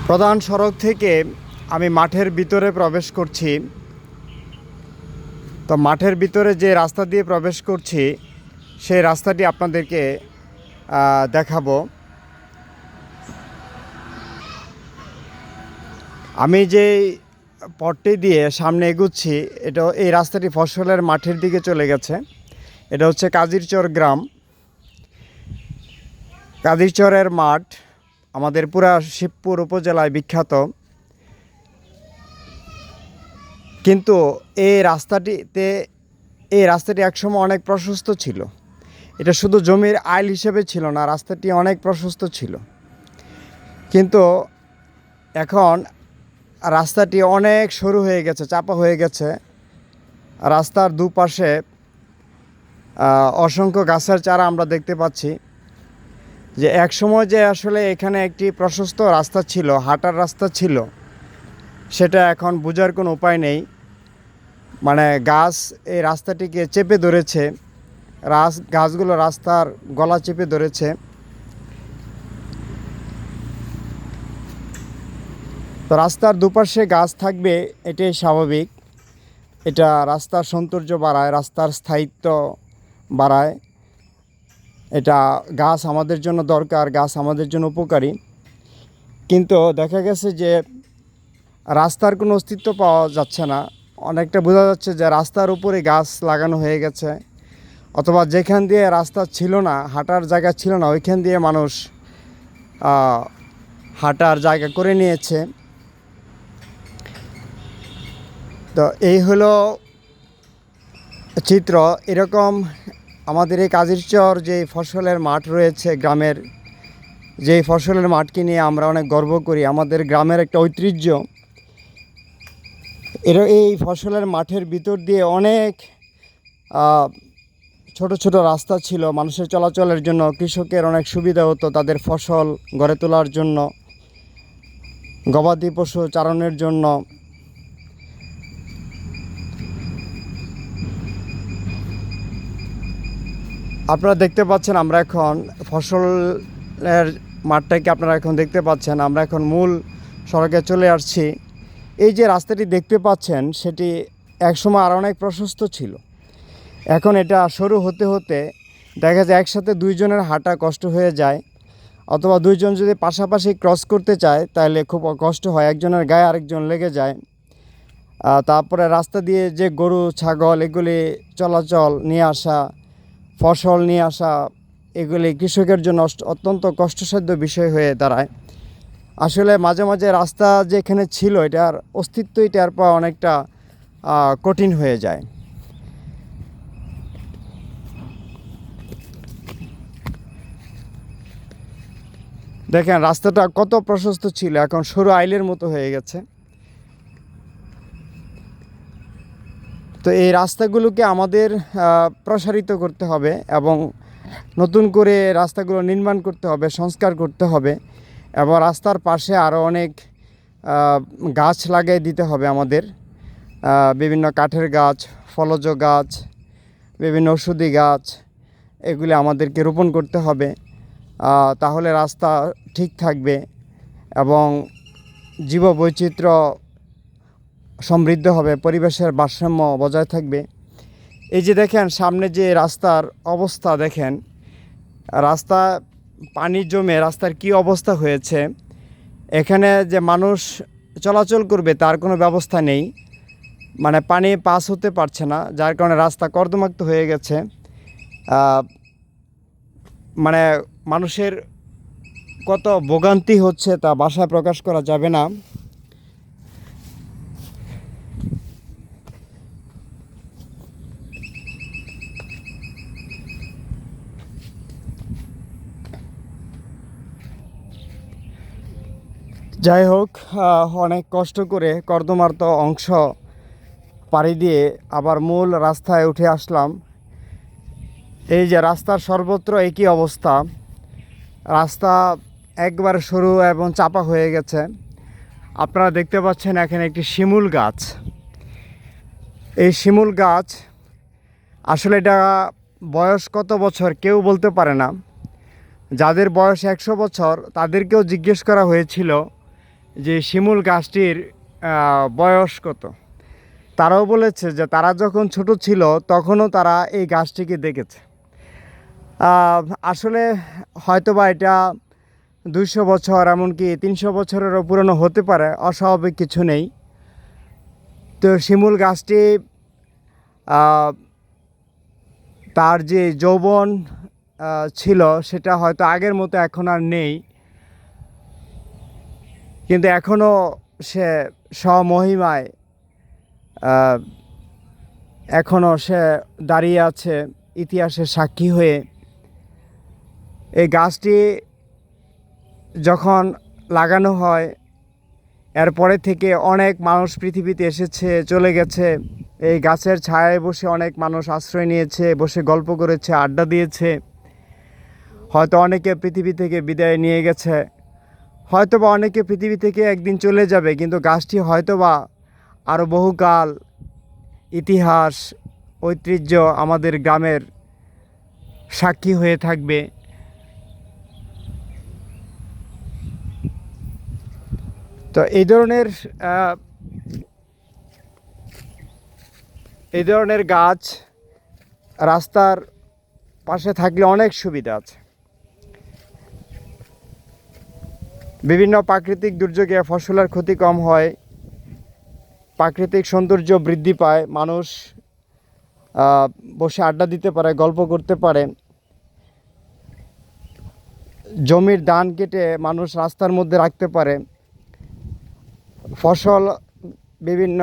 প্রধান সড়ক থেকে আমি মাঠের ভিতরে প্রবেশ করছি। তো মাঠের ভিতরে যে রাস্তা দিয়ে প্রবেশ করছি সেই রাস্তাটি আপনাদেরকে দেখাবো। আমি যে পথটি দিয়ে সামনে এগুচ্ছি এই রাস্তাটি ফসলের মাঠের দিকে চলে গেছে। এটা হচ্ছে কাজিরচর গ্রাম। কাজিরচরের মাঠ আমাদের পুরা শিবপুর উপজেলায় বিখ্যাত। কিন্তু এই রাস্তাটি একসময় অনেক প্রশস্ত ছিল। এটা শুধু জমির আইল হিসেবে ছিল না, রাস্তাটি অনেক প্রশস্ত ছিল। কিন্তু এখন রাস্তাটি অনেক সরু হয়ে গেছে, চাপা হয়ে গেছে। রাস্তার দুপাশে অসংখ্য গাছের চারা আমরা দেখতে পাচ্ছি। যে একসময় যে আসলে এখানে একটি প্রশস্ত রাস্তা ছিল, হাঁটার রাস্তা ছিল, সেটা এখন বোঝার কোনো উপায় নেই। মানে গাছ এই রাস্তাটিকে চেপে ধরেছে, গাছগুলো রাস্তার গলা চেপে ধরেছে। তো রাস্তার দুপাশে গাছ থাকবে, এটাই স্বাভাবিক। এটা রাস্তার সৌন্দর্য বাড়ায়, রাস্তার স্থায়িত্ব বাড়ায়। এটা গাছ আমাদের জন্য দরকার, গাছ আমাদের জন্য উপকারী। কিন্তু দেখা গেছে যে রাস্তার কোনো অস্তিত্ব পাওয়া যাচ্ছে না। অনেকটা বোঝা যাচ্ছে যে রাস্তার উপরে গাছ লাগানো হয়ে গেছে, অথবা যেখান দিয়ে রাস্তা ছিল না, হাঁটার জায়গা ছিল না, ওইখান দিয়ে মানুষ হাঁটার জায়গা করে নিয়েছে। তো এই হলো চিত্র। এরকম আমাদের এই কাজিরচর যে ফসলের মাঠ রয়েছে, গ্রামের যে ফসলের মাঠকে নিয়ে আমরা অনেক গর্ব করি, আমাদের গ্রামের একটা ঐতিহ্য। এই ফসলের মাঠের ভিতর দিয়ে অনেক ছোট ছোট রাস্তা ছিল মানুষের চলাচলের জন্য। কৃষকের অনেক সুবিধা হতো তাদের ফসল গড়ে তোলার জন্য, গবাদি পশু চারণের জন্য। আপনারা দেখতে পাচ্ছেন আমরা এখন ফসলের মাঠটাকে আপনারা এখন দেখতে পাচ্ছেন। আমরা এখন মূল সড়কে চলে আসছি। এই যে রাস্তাটি দেখতে পাচ্ছেন সেটি একসময় আর অনেক প্রশস্ত ছিল। এখন এটা সরু হতে হতে দেখা যায় একসাথে দুইজনের হাঁটা কষ্ট হয়ে যায়, অথবা দুইজন যদি পাশাপাশি ক্রস করতে চায় তাহলে খুব কষ্ট হয়, একজনের গায়ে আরেকজন লেগে যায়। তারপরে রাস্তা দিয়ে যে গরু ছাগল এগুলি চলাচল নিয়ে আসা, ফসল নিয়ে আসা, এগুলি কৃষকের জন্য অত্যন্ত কষ্টসাধ্য বিষয় হয়ে দাঁড়ায়। আসলে মাঝে মাঝে রাস্তা যেখানে ছিল এটার অস্তিত্বই টের পাওয়া অনেকটা কঠিন হয়ে যায়। দেখেন রাস্তাটা কত প্রশস্ত ছিল, এখন সরু আইলের মতো হয়ে গেছে। তো এই রাস্তাগুলোকে আমাদের প্রসারিত করতে হবে এবং নতুন করে রাস্তাগুলো নির্মাণ করতে হবে, সংস্কার করতে হবে, এবং রাস্তার পাশে আরও অনেক গাছ লাগিয়ে দিতে হবে আমাদের। বিভিন্ন কাঠের গাছ, ফলজ গাছ, বিভিন্ন ওষুধি গাছ, এগুলি আমাদেরকে রোপণ করতে হবে। তাহলে রাস্তা ঠিক থাকবে এবং জীববৈচিত্র্য সমৃদ্ধ হবে, পরিবেশের ভারসাম্য বজায় থাকবে। এই যে দেখেন সামনে যে রাস্তার অবস্থা, দেখেন রাস্তা পানি জমে রাস্তার কি অবস্থা হয়েছে। এখানে যে মানুষ চলাচল করবে তার কোনো ব্যবস্থা নেই, মানে পানি পাস হতে পারছে না, যার কারণে রাস্তা কর্দমাক্ত হয়ে গেছে। মানে মানুষের কত ভোগান্তি হচ্ছে তা ভাষায় প্রকাশ করা যাবে না। যাই হোক, অনেক কষ্ট করে কর্দমাক্ত অংশ পাড়ি দিয়ে আবার মূল রাস্তায় উঠে আসলাম। এই যে রাস্তার সর্বত্র একই অবস্থা, রাস্তা একবারে সরু এবং চাপা হয়ে গেছে। আপনারা দেখতে পাচ্ছেন এখানে একটি শিমুল গাছ। এই শিমুল গাছ আসলে এটা বয়স কত বছর কেউ বলতে পারে না। যাদের বয়স 100 বছর তাদেরকেও জিজ্ঞেস করা হয়েছিল যে শিমুল গাছটির বয়স কত। তারাও বলেছে যে তারা যখন ছোট ছিল তখনও তারা এই গাছটিকে দেখেছে। আসলে হয়তোবা এটা 200 বছর এমনকি 300 বছরেরও পুরনো হতে পারে, অস্বাভাবিক কিছু নেই। তো শিমুল গাছটি তার যে যৌবন ছিল সেটা হয়তো আগের মতো এখন আর নেই, কিন্তু এখনও সে স্বমহিমায় এখনও সে দাঁড়িয়ে আছে ইতিহাসের সাক্ষী হয়ে। এই গাছটি যখন লাগানো হয় এরপরে থেকে অনেক মানুষ পৃথিবীতে এসেছে, চলে গেছে। এই গাছের ছায়ায় বসে অনেক মানুষ আশ্রয় নিয়েছে, বসে গল্প করেছে, আড্ডা দিয়েছে। হয়তো অনেকে পৃথিবী থেকে বিদায় নিয়ে গেছে, হয়তোবা অনেকে পৃথিবী থেকে একদিন চলে যাবে, কিন্তু গাছটি হয়তোবা আরও বহুকাল ইতিহাস ঐতিহ্য আমাদের গ্রামের সাক্ষী হয়ে থাকবে। তো এই ধরনের গাছ রাস্তার পাশে থাকলে অনেক সুবিধা আছে। বিভিন্ন প্রাকৃতিক দুর্যোগে ফসলের ক্ষতি কম হয়, প্রাকৃতিক সৌন্দর্য বৃদ্ধি পায়, মানুষ বসে আড্ডা দিতে পারে, গল্প করতে পারে। জমির ধান কেটে মানুষ রাস্তার মধ্যে রাখতে পারে, ফসল বিভিন্ন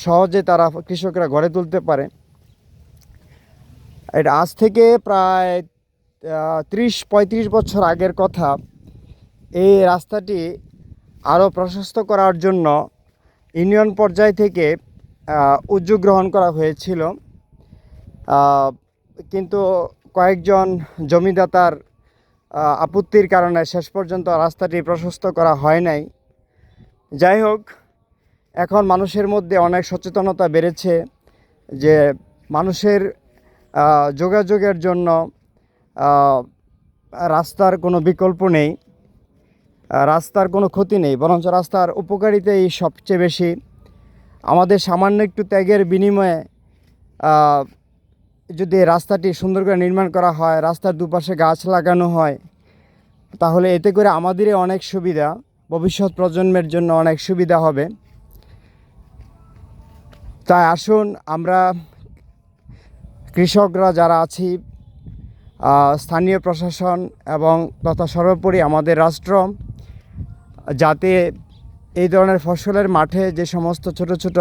সহজে তারা কৃষকরা গড়ে তুলতে পারে। এটা আজ থেকে প্রায় 30-35 বছর আগের কথা। এই রাস্তাটি আরও প্রশস্ত করার জন্য ইউনিয়ন পর্যায় থেকে উদ্যোগ গ্রহণ করা হয়েছিল, কিন্তু কয়েকজন জমিদাতার আপত্তির কারণে শেষ পর্যন্ত রাস্তাটি প্রশস্ত করা হয় নাই। যাই হোক, এখন মানুষের মধ্যে অনেক সচেতনতা বেড়েছে যে মানুষের যোগাযোগের জন্য রাস্তার কোনো বিকল্প নেই, রাস্তার কোনো ক্ষতি নেই, বরঞ্চ রাস্তার উপকারিতাই সবচেয়ে বেশি। আমাদের সামান্য একটু ত্যাগের বিনিময়ে যদি রাস্তাটি সুন্দর করে নির্মাণ করা হয়, রাস্তার দুপাশে গাছ লাগানো হয়, তাহলে এতে করে আমাদেরই অনেক সুবিধা, ভবিষ্যৎ প্রজন্মের জন্য অনেক সুবিধা হবে। তাই আসুন আমরা কৃষকরা যারা আছি, স্থানীয় প্রশাসন এবং তথা সর্বোপরি আমাদের রাষ্ট্র, যাতে এই ধরনের ফসলের মাঠে যে সমস্ত ছোট ছোট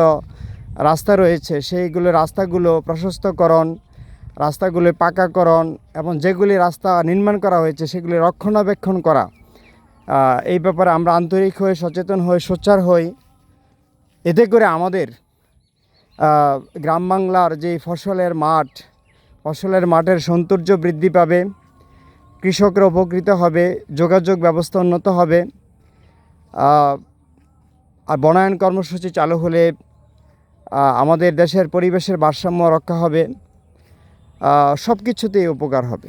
রাস্তা রয়েছে সেইগুলো রাস্তাগুলো প্রশস্তকরণ, রাস্তাগুলো পাকাকরণ এবং যেগুলি রাস্তা নির্মাণ করা হয়েছে সেগুলি রক্ষণাবেক্ষণ করা, এই ব্যাপারে আমরা আন্তরিক হয়ে সচেতন হয়ে সোচ্চার হই। এতে করে আমাদের গ্রাম বাংলার যে ফসলের মাঠের সৌন্দর্য বৃদ্ধি পাবে, কৃষকরা উপকৃত হবে, যোগাযোগ ব্যবস্থা উন্নত হবে। আর বনায়ন কর্মসূচি চালু হলে আমাদের দেশের পরিবেশের ভারসাম্য রক্ষা হবে, সব কিছুতেই উপকার হবে।